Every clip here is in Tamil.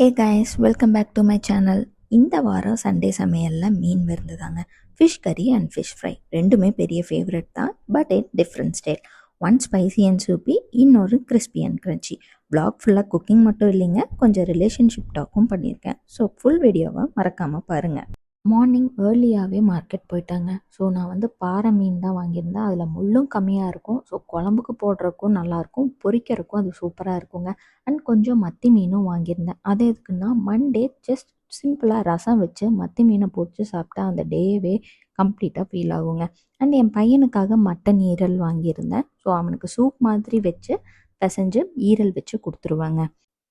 Hey guys, welcome back to my channel. இந்த வாரம் சண்டே சமையலில் மீன் விருந்து தாங்க. ஃபிஷ் கறி அண்ட் ஃபிஷ் ஃப்ரை ரெண்டுமே பெரிய ஃபேவரட் தான். But it different style. One spicy and soupy, இன்னொரு கிறிஸ்பி அண்ட் க்ரன்ச்சி. வ்ளாக் ஃபுல்லாக குக்கிங் மட்டும் இல்லைங்க, கொஞ்சம் ரிலேஷன்ஷிப் டாக்கும் பண்ணியிருக்கேன். ஸோ ஃபுல் வீடியோவை மறக்காமல் பாருங்கள். மார்னிங் ஏர்லியாகவே மார்க்கெட் போயிட்டாங்க. ஸோ நான் வந்து பாறை மீன் தான் வாங்கியிருந்தேன். அதில் முள்ளும் கம்மியாக இருக்கும். ஸோ குழம்புக்கு போடுறதுக்கும் நல்லாயிருக்கும், பொரிக்கிறதுக்கும் அது சூப்பராக இருக்குங்க. அண்ட் கொஞ்சம் மத்தி மீனும் வாங்கியிருந்தேன். அது எதுக்குன்னா மண்டே ஜஸ்ட் சிம்பிளாக ரசம் வச்சு மத்தி மீனை பொரிச்சு சாப்பிட்டா அந்த டேவே கம்ப்ளீட்டாக ஃபீல் ஆகுங்க. அண்ட் என் பையனுக்காக மட்டன் ஈரல் வாங்கியிருந்தேன். ஸோ அவனுக்கு சூப் மாதிரி வச்சு பிசைஞ்சு ஈரல் வச்சு கொடுத்துருவாங்க.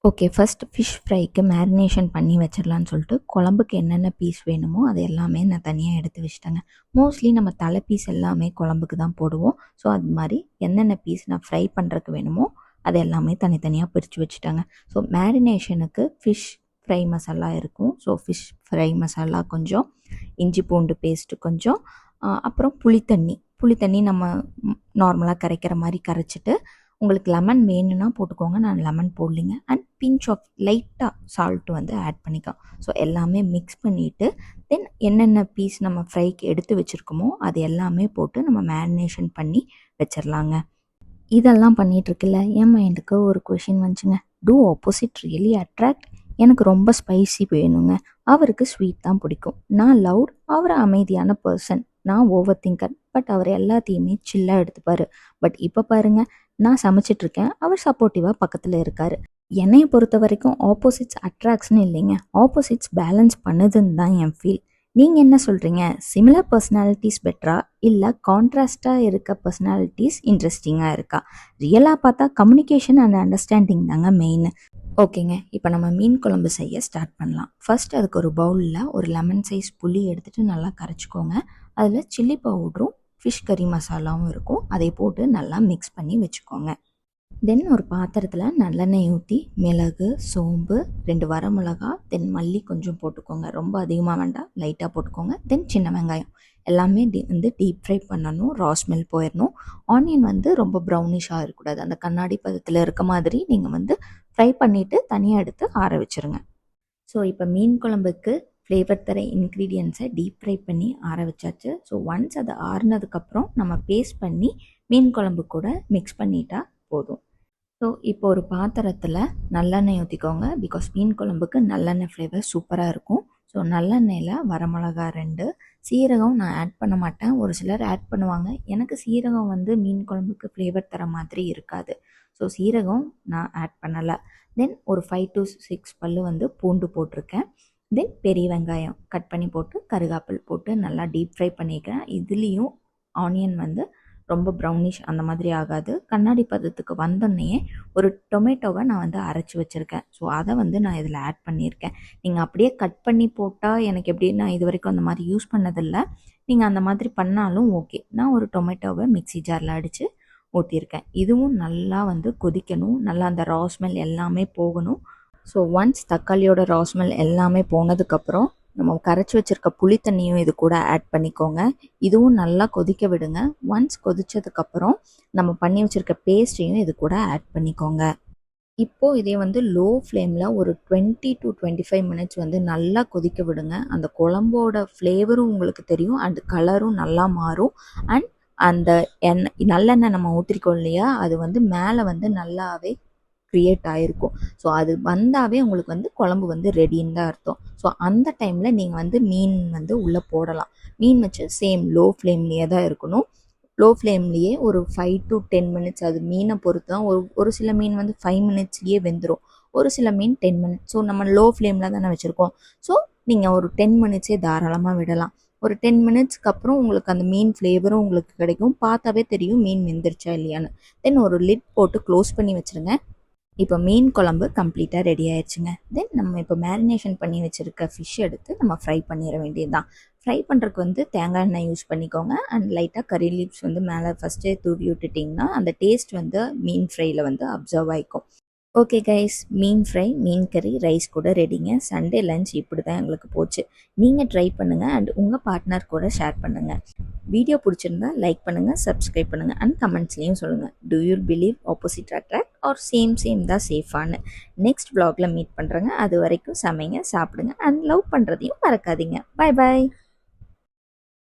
ஓகே, ஃபஸ்ட் ஃபிஷ் ஃப்ரைக்கு மேரினேஷன் பண்ணி வச்சிடலான்னு சொல்லிட்டு குழம்புக்கு என்னென்ன பீஸ் வேணுமோ அது எல்லாமே நான் தனியாக எடுத்து வச்சுட்டேங்க. மோஸ்ட்லி நம்ம தலை பீஸ் எல்லாமே குழம்புக்கு தான் போடுவோம். ஸோ அது மாதிரி என்னென்ன பீஸ் நான் ஃப்ரை பண்ணுறதுக்கு வேணுமோ அது எல்லாமே தனித்தனியாக பிரித்து வச்சுட்டாங்க. ஸோ மேரினேஷனுக்கு ஃபிஷ் ஃப்ரை மசாலா இருக்கும். ஸோ ஃபிஷ் ஃப்ரை மசாலா கொஞ்சம், இஞ்சி பூண்டு பேஸ்ட்டு கொஞ்சம், அப்புறம் புளித்தண்ணி நம்ம நார்மலாக கரைக்கிற மாதிரி கரைச்சிட்டு, உங்களுக்கு லெமன் வேணும்னா போட்டுக்கோங்க, நான் லெமன் போடலிங்க. அண்ட் பிஞ்ச் ஆஃப் லைட்டாக சால்ட் வந்து ஆட் பண்ணிக்கலாம். ஸோ எல்லாமே மிக்ஸ் பண்ணிவிட்டு தென் என்னென்ன பீஸ் நம்ம ஃப்ரைக்கு எடுத்து வச்சுருக்கோமோ அது எல்லாமே போட்டு நம்ம மேரினேஷன் பண்ணி வச்சிடலாங்க. இதெல்லாம் பண்ணிகிட்ருக்குல்ல என் மைண்டுக்கு ஒரு கொஷின் வந்துச்சுங்க. Do opposite really attract? எனக்கு ரொம்ப ஸ்பைசி வேணுங்க, அவருக்கு ஸ்வீட் தான் பிடிக்கும். நான் லவுட், அவர் அமைதியான பர்சன். நான் ஓவர் திங்கர், பட் அவர் எல்லாத்தையுமே சில்லாக எடுத்துப்பார். பட் இப்போ பாருங்கள், நான் சமைச்சிட்ருக்கேன், அவர் சப்போர்ட்டிவாக பக்கத்தில் இருக்கார். என்னையை பொறுத்த வரைக்கும் ஆப்போசிட்ஸ் அட்ராக்ட்ஸ்னு இல்லைங்க, ஆப்போசிட்ஸ் பேலன்ஸ் பண்ணுதுன்னு தான் என் ஃபீல். நீங்கள் என்ன சொல்கிறீங்க? சிமிலர் பர்சனாலிட்டிஸ் பெட்டரா, இல்லை கான்ட்ராஸ்டாக இருக்க பர்சனாலிட்டிஸ் இன்ட்ரெஸ்டிங்காக இருக்கா? ரியலாக பார்த்தா கம்யூனிகேஷன் அண்ட் அண்டர்ஸ்டாண்டிங் தாங்க மெயின். ஓகேங்க, இப்போ நம்ம மீன் குழம்பு செய்ய ஸ்டார்ட் பண்ணலாம். ஃபர்ஸ்ட் அதுக்கு ஒரு பவுலில் ஒரு லெமன் சைஸ் புளி எடுத்துகிட்டு நல்லா கரைச்சிக்கோங்க. அதில் சில்லி பவுடரும் ஃபிஷ் கறி மசாலாவும் இருக்கும், அதை போட்டு நல்லா மிக்ஸ் பண்ணி வச்சுக்கோங்க. தென் ஒரு பாத்திரத்தில் நல்லெண்ணெய் ஊற்றி மிளகு, சோம்பு, 2 வரமிளகா, தென் மல்லி கொஞ்சம் போட்டுக்கோங்க. ரொம்ப அதிகமாக வேண்டாம், லைட்டாக போட்டுக்கோங்க. தென் சின்ன வெங்காயம் எல்லாமே டீப் ஃப்ரை பண்ணணும், ரா ஸ்மெல் போயிடணும். ஆனியன் வந்து ரொம்ப ப்ரௌனிஷாக இருக்கக்கூடாது, அந்த கண்ணாடி பதத்தில் இருக்க மாதிரி நீங்கள் வந்து ஃப்ரை பண்ணிவிட்டு தனியாக எடுத்து ஆற வச்சுருங்க. ஸோ இப்போ மீன் குழம்புக்கு ஃப்ளேவர் தர இன்க்ரீடியன்ஸை டீப் ஃப்ரை பண்ணி ஆற வச்சாச்சு. ஸோ ஒன்ஸ் அதை ஆறுனதுக்கப்புறம் நம்ம பேஸ்ட் பண்ணி மீன் குழம்பு கூட மிக்ஸ் பண்ணிட்டா போதும். ஸோ இப்போ ஒரு பாத்திரத்தில் நல்லெண்ணெய் ஊற்றிக்கோங்க. பிகாஸ் மீன் குழம்புக்கு நல்லெண்ணெய் ஃப்ளேவர் சூப்பராக இருக்கும். ஸோ நல்லெண்ணெயில் வரமிளகா 2, சீரகம் நான் ஆட் பண்ண மாட்டேன், ஒரு சிலர் ஆட் பண்ணுவாங்க. எனக்கு சீரகம் வந்து மீன் குழம்புக்கு ஃப்ளேவர் தர மாதிரி இருக்காது. ஸோ சீரகம் நான் ஆட் பண்ணலை. தென் ஒரு 5 to 6 பல்லு வந்து பூண்டு போட்டிருக்கேன். தென் பெரிய வெங்காயம் கட் பண்ணி போட்டு கருகாப்பில் போட்டு நல்லா டீப் ஃப்ரை பண்ணிக்கிறேன். இதுலேயும் ஆனியன் வந்து ரொம்ப ப்ரௌனிஷ் அந்த மாதிரி ஆகாது. கண்ணாடி பதத்துக்கு வந்தோடனே ஒரு டொமேட்டோவை நான் வந்து அரைச்சி வச்சுருக்கேன். ஸோ அதை வந்து நான் இதில் ஆட் பண்ணியிருக்கேன். நீங்கள் அப்படியே கட் பண்ணி போட்டால் எனக்கு எப்படின்னா இது வரைக்கும் அந்த மாதிரி யூஸ் பண்ணதில்லை. நீங்கள் அந்த மாதிரி பண்ணாலும் ஓகே. நான் ஒரு டொமேட்டோவை மிக்ஸி ஜாரில் அடித்து ஊற்றிருக்கேன். இதுவும் நல்லா வந்து கொதிக்கணும், நல்லா அந்த ரா ஸ்மெல் எல்லாமே போகணும். ஸோ ஒன்ஸ் தக்காளியோட ரா ஸ்மெல் எல்லாமே போனதுக்கப்புறம் நம்ம கரைச்சி வச்சுருக்க புளி தண்ணியும் இது கூட ஆட் பண்ணிக்கோங்க. இதுவும் நல்லா கொதிக்க விடுங்க. ஒன்ஸ் கொதித்ததுக்கப்புறம் நம்ம பண்ணி வச்சுருக்க பேஸ்ட்டையும் இது கூட ஆட் பண்ணிக்கோங்க. இப்போது இதே வந்து லோ ஃப்ளேமில் ஒரு 20 to 25 மினிட்ஸ் வந்து நல்லா கொதிக்க விடுங்க. அந்த குழம்போட ஃப்ளேவரும் உங்களுக்கு தெரியும், அண்ட் கலரும் நல்லா மாறும். அண்ட் அந்த நல்லெண்ணெய் நம்ம ஊற்றிருக்கோம் இல்லையா, அது வந்து மேலே வந்து நல்லாவே க்ரியேட் ஆகிருக்கும். ஸோ அது வந்தாவே உங்களுக்கு வந்து குழம்பு வந்து ரெடின்னு தான் அர்த்தம். ஸோ அந்த டைமில் நீங்கள் வந்து மீன் வந்து உள்ளே போடலாம். மீன் வச்சு சேம் லோ ஃப்ளேம்லேயே தான் இருக்கணும். லோ ஃப்ளேம்லேயே ஒரு 5 to 10 மினிட்ஸ், அது மீனை பொறுத்து தான். ஒரு சில மீன் வந்து 5 மினிட்ஸ்லேயே வெந்துடும், ஒரு சில மீன் 10 மினிட்ஸ். ஸோ நம்ம லோ ஃப்ளேமில் தானே வச்சுருக்கோம். ஸோ நீங்கள் ஒரு 10 மினிட்ஸே தாராளமாக விடலாம். ஒரு 10 மினிட்ஸ்க்கு அப்புறம் உங்களுக்கு அந்த மீன் ஃப்ளேவரும் உங்களுக்கு கிடைக்கும். பார்த்தாவே தெரியும் மீன் வெந்துருச்சா இல்லையான்னு. தென் ஒரு லிட் போட்டு க்ளோஸ் பண்ணி வச்சுருங்க. இப்போ மீன் குழம்பு கம்ப்ளீட்டாக ரெடி ஆயிடுச்சுங்க. தென் நம்ம இப்போ மேரினேஷன் பண்ணி வச்சுருக்க ஃபிஷ் எடுத்து நம்ம ஃப்ரை பண்ணிட வேண்டியது தான். ஃப்ரை பண்ணுறதுக்கு வந்து தேங்காய் எண்ணெய் யூஸ் பண்ணிக்கோங்க. அண்ட் லைட்டாக கறி லீவ்ஸ் வந்து மேலே ஃபஸ்ட்டே தூவி விட்டுட்டிங்கன்னா அந்த டேஸ்ட் வந்து மீன் ஃப்ரையில் வந்து அப்சர்வ் ஆகிக்கும். ஓகே கைஸ், மீன் ஃப்ரை, மீன் கறி, ரைஸ் கூட ரெடிங்க. சண்டே லஞ்ச் இப்படி தான் எங்களுக்கு போச்சு. நீங்கள் ட்ரை பண்ணுங்கள் அண்ட் உங்கள் பார்ட்னர் கூட ஷேர் பண்ணுங்கள். வீடியோ பிடிச்சிருந்தா லைக் பண்ணுங்கள், சப்ஸ்கிரைப் பண்ணுங்கள் அண்ட் கமெண்ட்ஸ்லேயும் சொல்லுங்கள். Do you believe opposite attract or same தான் சேஃபானு? நெக்ஸ்ட் vlogல மீட் பண்ணுறேங்க. அது வரைக்கும் சமைங்க, சாப்பிடுங்க அண்ட் லவ் பண்ணுறதையும் மறக்காதீங்க. பாய் பாய்.